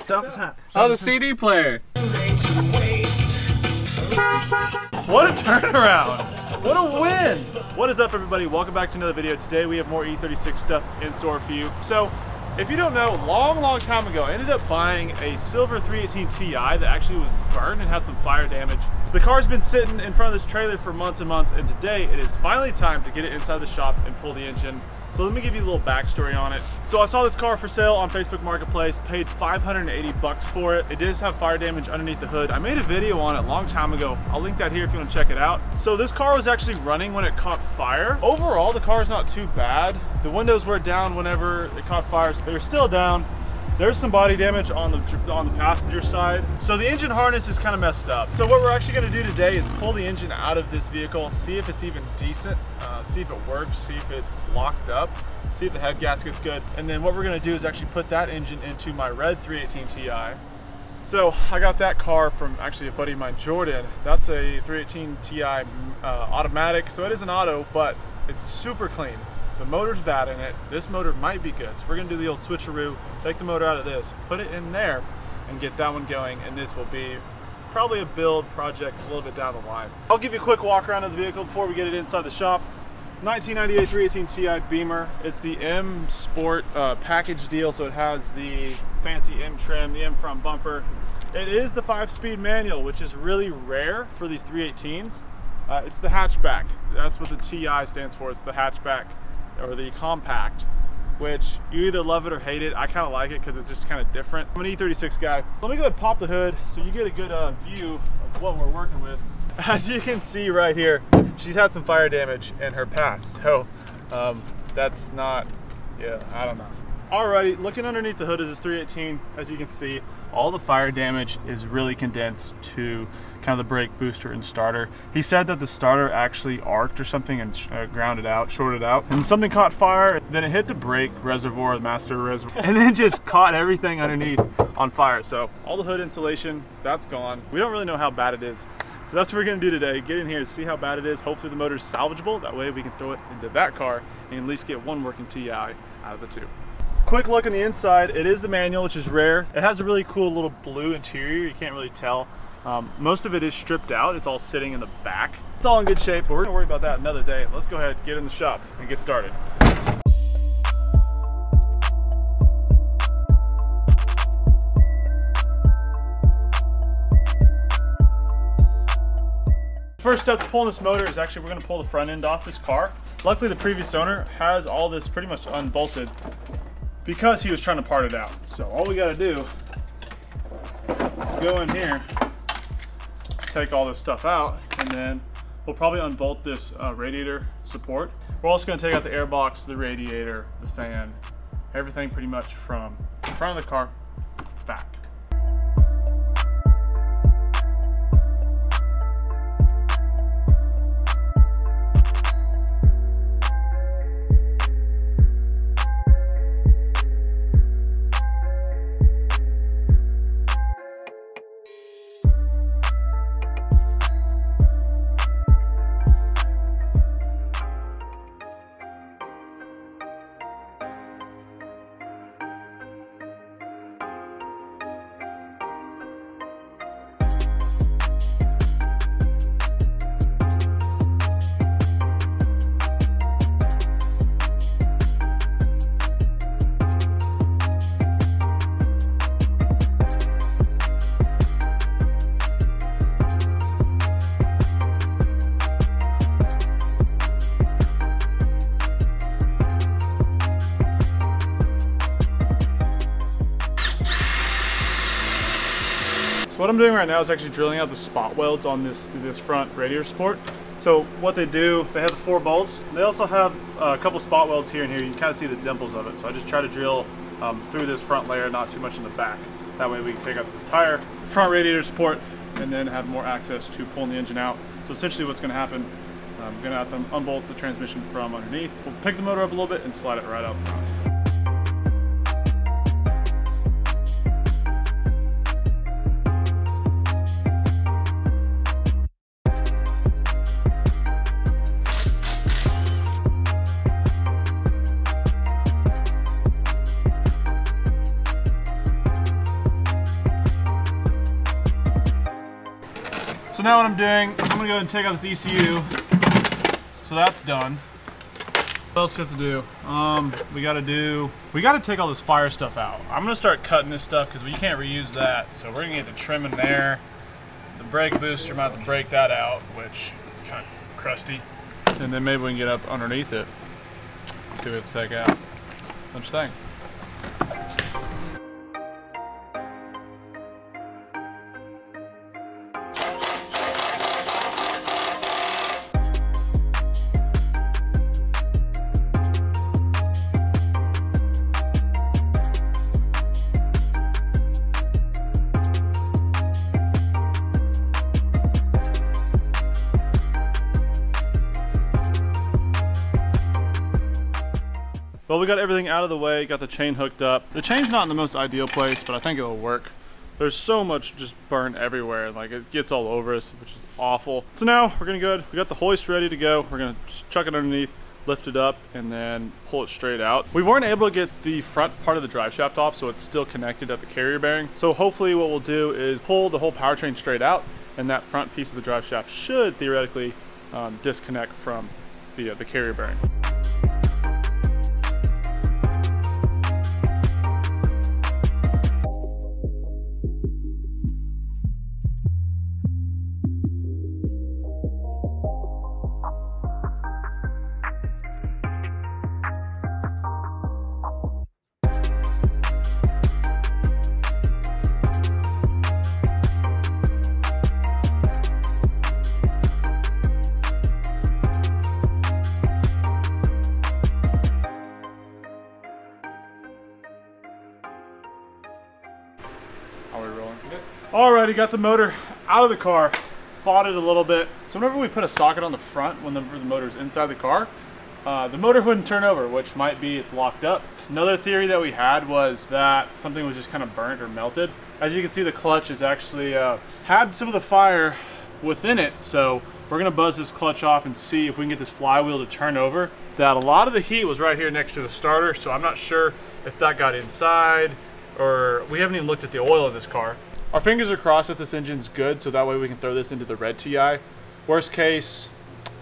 Stop. Oh, the CD player. What a turnaround. What a win. What is up, everybody? Welcome back to another video. Today we have more E36 stuff in store for you. So if you don't know, long time ago, I ended up buying a silver 318 Ti that actually was burned and had some fire damage. The car's been sitting in front of this trailer for months and months, and today it is finally time to get it inside the shop and pull the engine. So let me give you a little backstory on it. So I saw this car for sale on Facebook Marketplace, paid 580 bucks for it. It does have fire damage underneath the hood. I made a video on it a long time ago. I'll link that here if you want to check it out. So this car was actually running when it caught fire. Overall, the car is not too bad. The windows were down whenever it caught fire, so they were still down. There's some body damage on the passenger side. So the engine harness is kind of messed up. So what we're actually gonna do today is pull the engine out of this vehicle, see if it's even decent, see if it works, see if it's locked up, see if the head gasket's good. And then what we're gonna do is actually put that engine into my red 318 Ti. So I got that car from actually a buddy of mine, Jordan. That's a 318 Ti automatic. So it is an auto, but it's super clean. The motor's bad in it. This motor might be good. So we're gonna do the old switcheroo, take the motor out of this, put it in there, and get that one going. And this will be probably a build project a little bit down the line. I'll give you a quick walk around of the vehicle before we get it inside the shop. 1998 318 Ti Beamer. It's the M Sport package deal, so it has the fancy M trim, the M front bumper. It is the 5-speed manual, which is really rare for these 318s. It's the hatchback. That's what the Ti stands for. It's the hatchback, or the compact, which you either love it or hate it. I kind of like it because it's just kind of different. I'm an E36 guy. Let me go ahead and pop the hood so you get a good view of what we're working with. As you can see right here, she's had some fire damage in her past. So that's not, yeah, I don't know. Alrighty, looking underneath the hood of this 318, as you can see, all the fire damage is really condensed to kind of the brake booster and starter. He said that the starter actually arced or something and grounded out, shorted out, and something caught fire. Then it hit the brake reservoir, the master reservoir, and then just caught everything underneath on fire. So all the hood insulation, that's gone. We don't really know how bad it is. So that's what we're gonna do today. Get in here and see how bad it is. Hopefully the motor's salvageable. That way we can throw it into that car and at least get one working Ti out of the two. Quick look on the inside. It is the manual, which is rare. It has a really cool little blue interior. You can't really tell. Most of it is stripped out. It's all sitting in the back. It's all in good shape, but we're gonna worry about that another day. Let's go ahead, get in the shop and get started. First step to pulling this motor is actually we're gonna pull the front end off this car. Luckily the previous owner has all this pretty much unbolted because he was trying to part it out. So all we gotta do is go in here, take all this stuff out, and then we'll probably unbolt this radiator support. We're also going to take out the air box, the radiator, the fan, everything pretty much from the front of the car back. So what I'm doing right now is actually drilling out the spot welds on this front radiator support. So what they do, they have the 4 bolts. They also have a couple spot welds here and here. You can kind of see the dimples of it. So I just try to drill through this front layer, not too much in the back. That way we can take out this entire front radiator support and then have more access to pulling the engine out. So essentially what's going to happen, I'm going to have to unbolt the transmission from underneath. We'll pick the motor up a little bit and slide it right out front. now what I'm doing, I'm gonna go ahead and take out this ECU. So that's done. What else do we have to do? We gotta take all this fire stuff out. I'm gonna start cutting this stuff because we can't reuse that. So we're gonna get the trim in there. The brake booster, I'm about to break that out, which is kind of crusty. And then maybe we can get up underneath it. See what we have to take out. What you think? Well, we got everything out of the way, got the chain hooked up. The chain's not in the most ideal place, but I think it'll work. There's so much just burnt everywhere, like it gets all over us, which is awful. So now we're gonna go, we got the hoist ready to go. We're gonna just chuck it underneath, lift it up, and then pull it straight out. We weren't able to get the front part of the drive shaft off, so it's still connected at the carrier bearing. So hopefully what we'll do is pull the whole powertrain straight out, and that front piece of the drive shaft should theoretically disconnect from the carrier bearing. Alrighty, got the motor out of the car, fought it a little bit. So whenever we put a socket on the front, whenever the motor's inside the car, the motor wouldn't turn over, which might be it's locked up. Another theory that we had was that something was just kind of burnt or melted. As you can see, the clutch is actually had some of the fire within it, so we're gonna buzz this clutch off and see if we can get this flywheel to turn over. That a lot of the heat was right here next to the starter, so I'm not sure if that got inside, or we haven't even looked at the oil in this car. Our fingers are crossed that this engine's good, so that way we can throw this into the red TI. Worst case,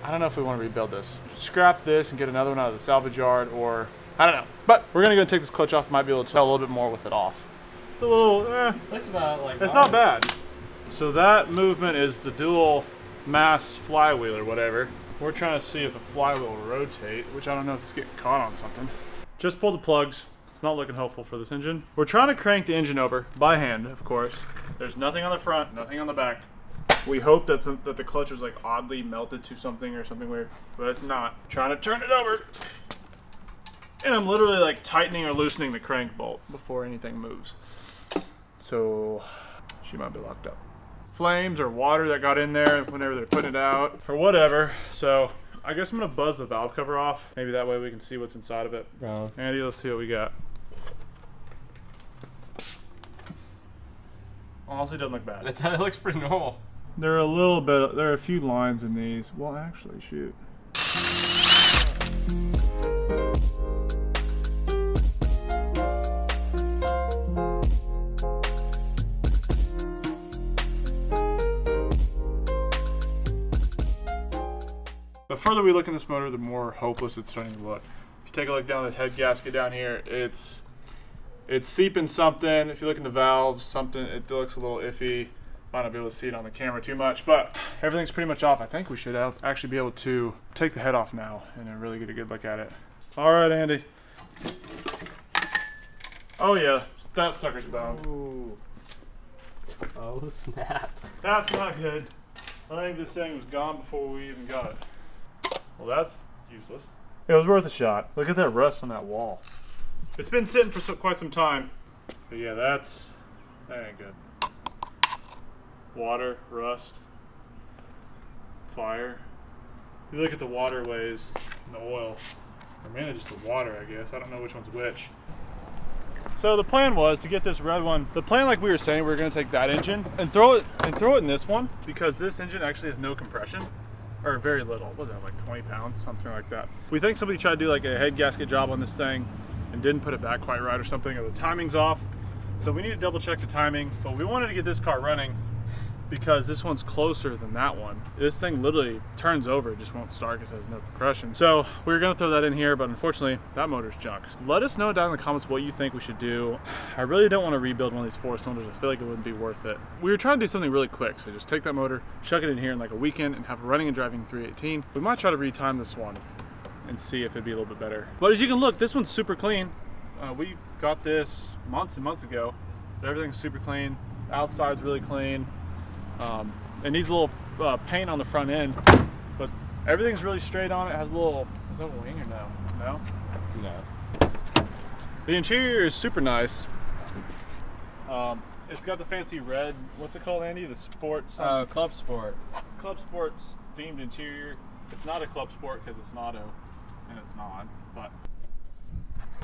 I don't know if we want to rebuild this. Scrap this and get another one out of the salvage yard, or I don't know. But we're gonna go take this clutch off. Might be able to tell a little bit more with it off. It's a little, looks about like it's not bad. So that movement is the dual mass flywheel or whatever. We're trying to see if the flywheel will rotate, which I don't know if it's getting caught on something. Just pulled the plugs. It's not looking hopeful for this engine. We're trying to crank the engine over by hand, of course. There's nothing on the front, nothing on the back. We hope that the clutch was like oddly melted to something or something weird, but it's not. Trying to turn it over. And I'm literally like tightening or loosening the crank bolt before anything moves. So she might be locked up. Flames or water that got in there whenever they're putting it out or whatever. So I guess I'm gonna buzz the valve cover off. Maybe that way we can see what's inside of it. Bro. Andy, let's see what we got. Honestly, doesn't look bad. It looks pretty normal. There are a few lines in these. Well, actually, shoot. The further we look in this motor, the more hopeless it's starting to look. If you take a look down the head gasket down here, it's seeping something. If you look in the valves, it looks a little iffy. Might not be able to see it on the camera too much, but everything's pretty much off. I think we should actually be able to take the head off now and then really get a good look at it. All right, Andy. Oh yeah, that sucker's bound. Ooh. Oh snap. That's not good. I think this thing was gone before we even got it. Well, that's useless. It was worth a shot. Look at that rust on that wall. It's been sitting for quite some time. But yeah, that ain't good. Water, rust, fire. If you look at the waterways and the oil, or mainly just the water, I guess. I don't know which one's which. So the plan was to get this red one. The plan, like we were saying, we were gonna take that engine and throw it in this one, because this engine actually has no compression. Or very little. What was that, like 20 pounds? Something like that. We think somebody tried to do like a head gasket job on this thing and didn't put it back quite right or something, or the timing's off. So we need to double check the timing, but we wanted to get this car running because this one's closer than that one. This thing literally turns over, it just won't start because it has no compression. So we were gonna throw that in here, but unfortunately that motor's junk. Let us know down in the comments what you think we should do. I really don't want to rebuild one of these 4-cylinders. I feel like it wouldn't be worth it. We were trying to do something really quick, so just take that motor, chuck it in here in like a weekend and have it running and driving 318. We might try to retime this one and see if it'd be a little bit better. But as you can look, this one's super clean. We got this months and months ago. Everything's super clean. The outside's really clean. It needs a little paint on the front end, but everything's really straight on it. It has a little, is that a wing or no? No? No. The interior is super nice. It's got the fancy red, what's it called, Andy? The sports? Club Sport. Club Sports themed interior. It's not a Club Sport because it's an auto, and it's not, but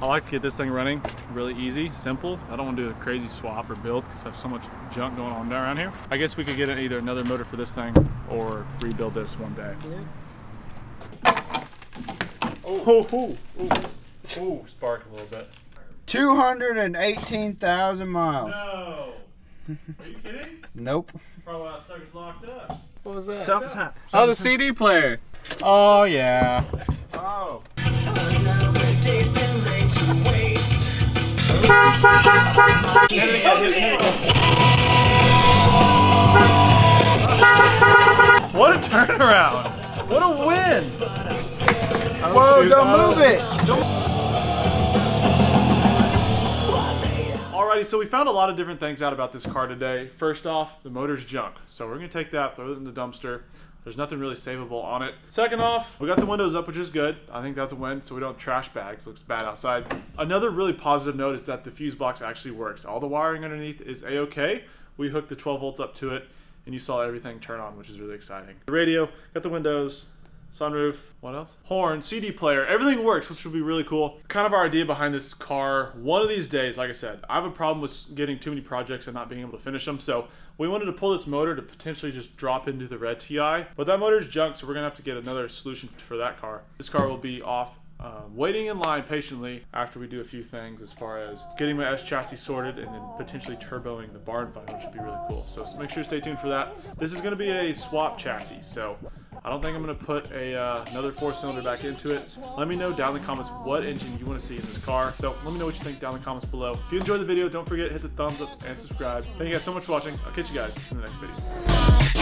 I like to get this thing running really easy, simple. I don't want to do a crazy swap or build because I have so much junk going on around here. I guess we could get either another motor for this thing or rebuild this one day. Yeah. Oh, spark a little bit. 218,000 miles. No. Are you kidding? Nope. Probably that sucker's locked up. What was that? Sometimes. Oh, the CD player. Oh, yeah. Oh. What a turnaround! What a win! Whoa, don't move it! Alrighty, so we found a lot of different things out about this car today. First off, the motor's junk. So we're gonna take that, throw it in the dumpster. There's nothing really savable on it. Second off, we got the windows up, which is good. I think that's a win, so we don't have trash bags. It looks bad outside. Another really positive note is that the fuse box actually works. All the wiring underneath is A-OK. We hooked the 12 volts up to it, and you saw everything turn on, which is really exciting. The radio, got the windows, sunroof, what else? Horn, CD player, everything works, which would be really cool. Kind of our idea behind this car, one of these days, like I said, I have a problem with getting too many projects and not being able to finish them, so we wanted to pull this motor to potentially just drop into the red TI, but that motor is junk, so we're gonna have to get another solution for that car. This car will be off, waiting in line patiently after we do a few things as far as getting my S chassis sorted and then potentially turboing the barn find, which would be really cool. So make sure to stay tuned for that. This is gonna be a swap chassis, so I don't think I'm gonna put another 4-cylinder back into it. Let me know down in the comments what engine you wanna see in this car. So let me know what you think down in the comments below. If you enjoyed the video, don't forget to hit the thumbs up and subscribe. Thank you guys so much for watching. I'll catch you guys in the next video.